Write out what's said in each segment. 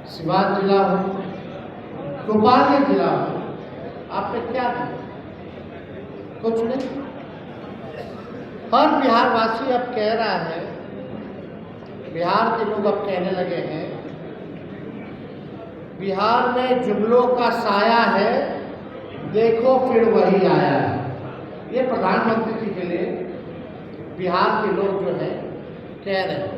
सिवान जिला हो, गोपालगंज जिला हो, आपने क्या दिया? कुछ नहीं। हर बिहारवासी अब कह रहा है, बिहार के लोग अब कहने लगे हैं, बिहार में जुमलों का साया है, देखो फिर वही आया है। ये प्रधानमंत्री जी के लिए बिहार के लोग जो है कह रहे हैं,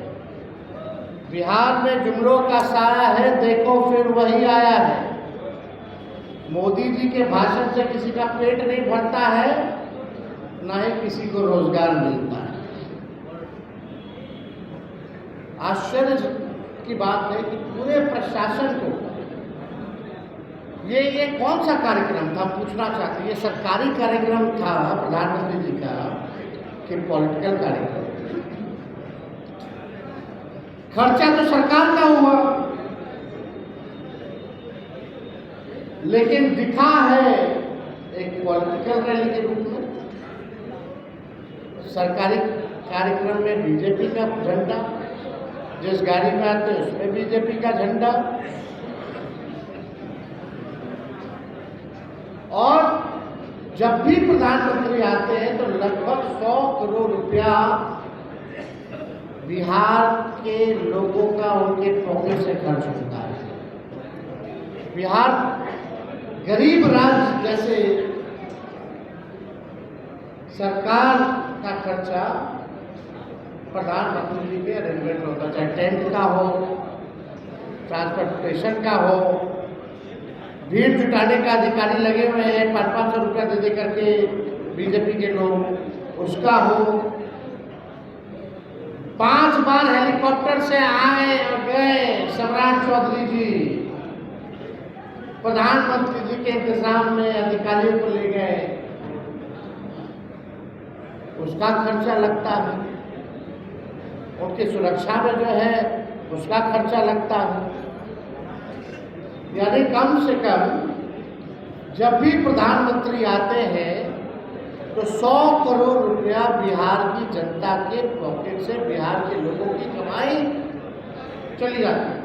बिहार में जुमलों का साया है, देखो फिर वही आया है। मोदी जी के भाषण से किसी का पेट नहीं भरता है, ना ही किसी को रोजगार मिलता है। आश्चर्य की बात है कि पूरे प्रशासन को ये कौन सा कार्यक्रम था, पूछना चाहते हैं, ये सरकारी कार्यक्रम था प्रधानमंत्री जी का कि पॉलिटिकल कार्यक्रम? खर्चा तो सरकार का हुआ, लेकिन दिखा है एक पॉलिटिकल रैली के रूप में। सरकारी कार्यक्रम में बीजेपी का झंडा, जिस गाड़ी में आते हैं उसमें बीजेपी का झंडा, और जब भी प्रधानमंत्री आते हैं तो लगभग 100 करोड़ रुपया बिहार के लोगों का उनके पॉकेट से खर्च होता है। बिहार गरीब राज्य जैसे सरकार का खर्चा प्रधानमंत्री जी के अरेंजमेंट होता है, चाहे टेंट का हो, ट्रांसपोर्टेशन का हो, भीड़ जुटाने का अधिकारी लगे हुए हैं 500-500 रुपया दे करके बीजेपी के लोग, उसका हो। 5 बार हेलीकॉप्टर से आए और गए सम्राट चौधरी जी, प्रधानमंत्री जी के इंतजाम में अधिकारियों को ले गए, उसका खर्चा लगता है। उनकी सुरक्षा में जो है उसका खर्चा लगता है। यानी कम से कम जब भी प्रधानमंत्री आते हैं तो 100 करोड़ रुपया बिहार की जनता के पॉकेट से, बिहार के लोगों की कमाई चली जाती है।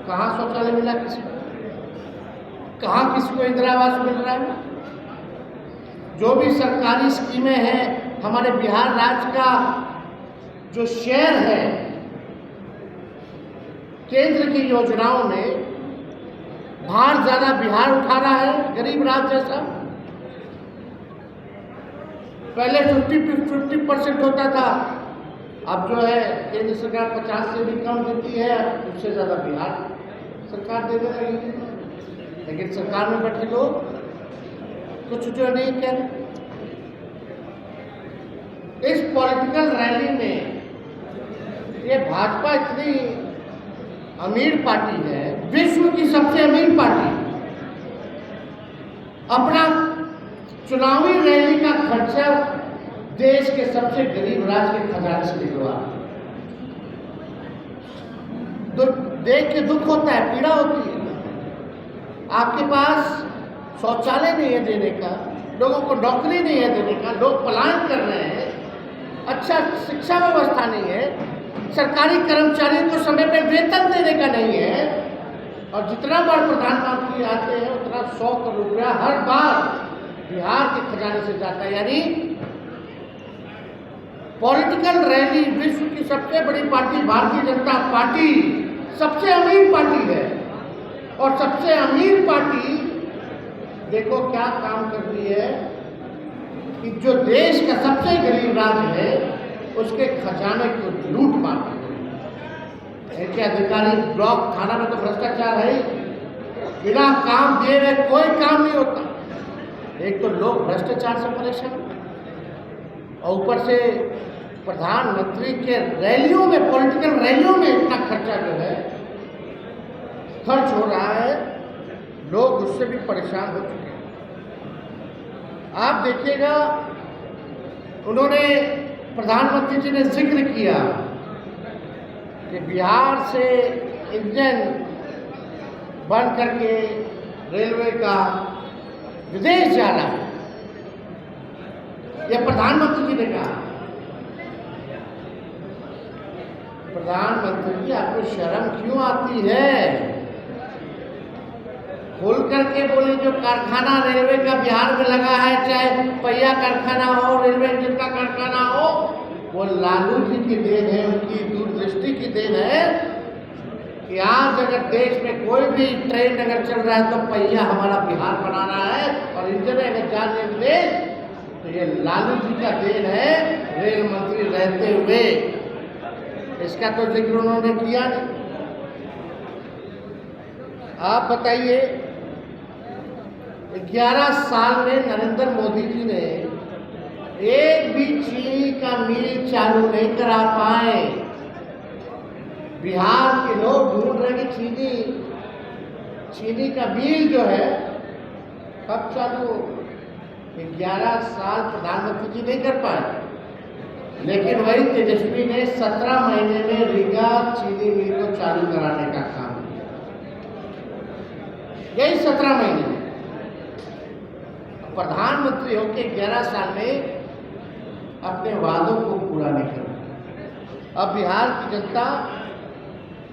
कहाँ शौचालय मिला किसी को? कहाँ किसी को इंदिरा आवास मिल रहा है? जो भी सरकारी स्कीमें हैं, हमारे बिहार राज्य का जो शेयर है केंद्र की योजनाओं में, भार ज्यादा बिहार उठा रहा है, गरीब राज्य जैसा। पहले 50% होता था, अब जो है केंद्र सरकार 50 से भी कम देती है, उससे ज्यादा बिहार सरकार देने लगी। लेकिन सरकार में बैठे लोग कुछ जो नहीं कह रहे। इस पॉलिटिकल रैली में ये भाजपा इतनी अमीर पार्टी है, विश्व की सबसे अमीर पार्टी, अपना चुनावी रैली का खर्चा देश के सबसे गरीब राज्य के खजाने से निकलवा। देख के दुख होता है, पीड़ा होती है। आपके पास शौचालय नहीं है देने का, लोगों को नौकरी नहीं है देने का, लोग पलायन कर रहे हैं, अच्छा शिक्षा व्यवस्था नहीं है, सरकारी कर्मचारियों को समय पर वेतन देने का नहीं है, और जितना बार प्रधानमंत्री आते हैं उतना 100 करोड़ रुपया हर बार बिहार के खजाने से जाता है। यानी पॉलिटिकल रैली, विश्व की सबसे बड़ी पार्टी भारतीय जनता पार्टी सबसे अमीर पार्टी है, और सबसे अमीर पार्टी देखो क्या काम कर रही है कि जो देश का सबसे गरीब राज्य है उसके खजाने को लूट मार के अधिकारी, ब्लॉक थाना में तो भ्रष्टाचार है, बिना काम दिए हुए कोई काम नहीं होता। एक तो लोग भ्रष्टाचार से परेशान, और ऊपर से प्रधानमंत्री के रैलियों में, पॉलिटिकल रैलियों में इतना खर्चा जो है खर्च हो रहा है, लोग उससे भी परेशान हो चुके हैं। आप देखिएगा, उन्होंने, प्रधानमंत्री जी ने जिक्र किया कि बिहार से इंजन बन करके रेलवे का विदेश जा रहा है, यह प्रधानमंत्री जी ने कहा। प्रधानमंत्री जी, आपको शर्म क्यों आती है? खुल करके बोले, जो कारखाना रेलवे का बिहार में लगा है, चाहे पहिया कारखाना हो, रेलवे इंजन का कारखाना हो, वो लालू जी की देन है, उनकी दूरदृष्टि की देन है कि आज अगर देश में कोई भी ट्रेन अगर चल रहा है तो पहिया हमारा बिहार बना रहा है, और इंजन अगर जा रहे विदेश तो ये लालू जी का देन है, रेल मंत्री रहते हुए। इसका तो जिक्र उन्होंने किया नहीं। आप बताइए, 11 साल में नरेंद्र मोदी जी ने एक भी चीनी का मिल चालू नहीं करा पाए। बिहार के लोग ढूंढ रहे कि चीनी का मिल जो है कब चालू हो। 11 साल प्रधानमंत्री जी नहीं कर पाए, लेकिन वही तेजस्वी ने 17 महीने में रीगा चीनी मिल को चालू कराने का काम किया। यही 17 महीने में प्रधानमंत्री होकर 11 साल में अपने वादों को पूरा नहीं किया। अब बिहार की जनता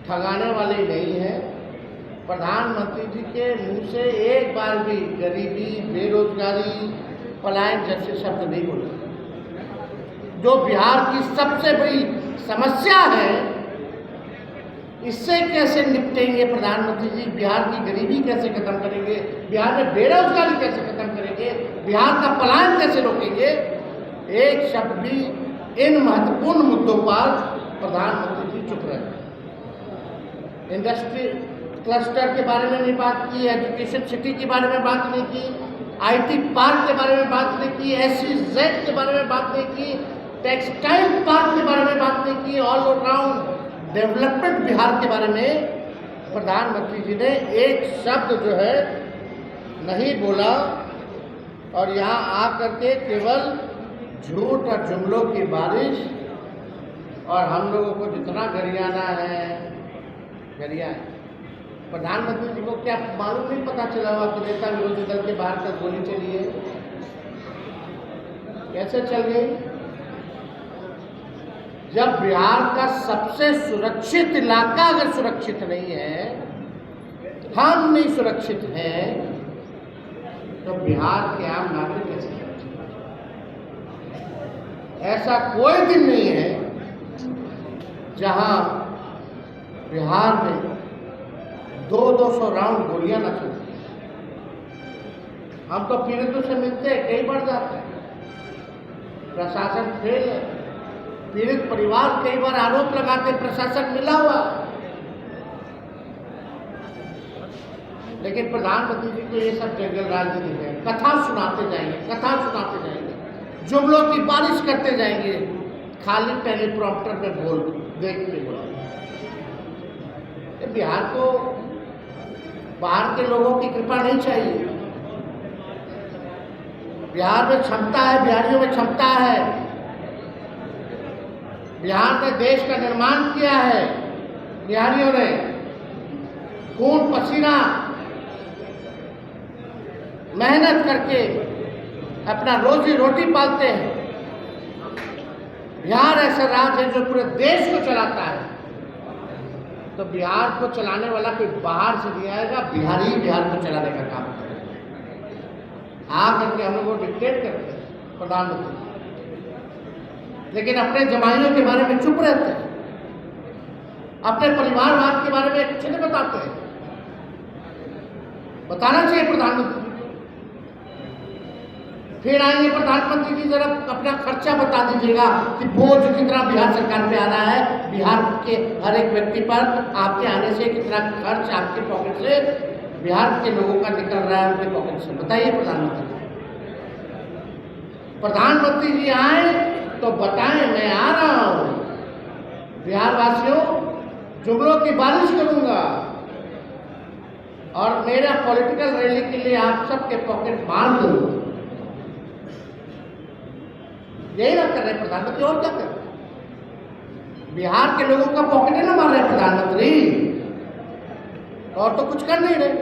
ठगाने वाली नहीं है। प्रधानमंत्री जी के मुंह से एक बार भी गरीबी, बेरोजगारी, पलायन जैसे शब्द नहीं बोले। जो बिहार की सबसे बड़ी समस्या है, इससे कैसे निपटेंगे प्रधानमंत्री जी? बिहार की गरीबी कैसे खत्म करेंगे? बिहार में बेरोजगारी कैसे खत्म करेंगे? बिहार का पलायन कैसे रोकेंगे? एक शब्द भी इन महत्वपूर्ण मुद्दों पर प्रधानमंत्री जी चुप रहे। इंडस्ट्री क्लस्टर के बारे में नहीं बात की, एजुकेशन सिटी के बारे में बात नहीं की, IT पार्क के बारे में बात नहीं की, SEZ के बारे में बात नहीं की, टेक्सटाइल पार्क के बारे में बात नहीं की, ऑल राउंड डेवलपमेंट बिहार के बारे में प्रधानमंत्री जी ने एक शब्द जो है नहीं बोला। और यहाँ आकर के केवल झूठ और जुमलों की बारिश, और हम लोगों को जितना गरियाना है गरिया है। प्रधानमंत्री जी को क्या मालूम नहीं पता चला हुआ कि नेता विरोधी दल के बाहर तक गोली चली है? कैसे चल गई? जब बिहार का सबसे सुरक्षित इलाका अगर सुरक्षित नहीं है, हम नहीं सुरक्षित हैं, तो बिहार के आम नागरिक कैसे सुरक्षित? ऐसा कोई दिन नहीं है जहां बिहार में 200 राउंड गोलियां न चलती। हम तो पीड़ितों से मिलते हैं, कई बार जाते हैं, प्रशासन फेल है। पीड़ित परिवार कई बार आरोप लगाते प्रशासन मिला हुआ, लेकिन प्रधानमंत्री जी को ये सब जंगल राजनीति है। कथा सुनाते जाएंगे, जुमलों की बारिश करते जाएंगे, खाली टेलीप्रॉम्प्टर में बोल देख के बोला। बिहार को बाहर के लोगों की कृपा नहीं चाहिए। बिहार में क्षमता है, बिहारियों में क्षमता है। बिहार ने देश का निर्माण किया है। बिहारियों ने खून पसीना मेहनत करके अपना रोजी रोटी पालते हैं। बिहार ऐसा राज्य है जो पूरे देश को चलाता है। तो बिहार को चलाने वाला कोई बाहर से नहीं आएगा, बिहारी बिहार को चलाने का काम करेगा। आकर के हम लोग को डिक्टेट करते हैं प्रधानमंत्री, लेकिन अपने जमाइयों के बारे में चुप रहते हैं, अपने परिवारवाद के बारे में कुछ नहीं बताते हैं। बताना चाहिए प्रधानमंत्री जी को। फिर आएंगे प्रधानमंत्री जी, जरा अपना खर्चा बता दीजिएगा कि बोझ कितना बिहार सरकार पे आ रहा है, बिहार के हर एक व्यक्ति पर आपके आने से कितना खर्च आपके पॉकेट से, बिहार के लोगों का निकल रहा है उनके पॉकेट से। बताइए प्रधानमंत्री। प्रधानमंत्री जी आए तो बताएं, मैं आ रहा हूं, बिहार वासियों जुमलों की बारिश करूंगा और मेरा पॉलिटिकल रैली के लिए आप सबके पॉकेट मार दूंगा। यही ना कर रहे प्रधानमंत्री, और क्या कर रहे? बिहार के लोगों का पॉकेट ना मार रहे प्रधानमंत्री, और तो कुछ कर नहीं रहे।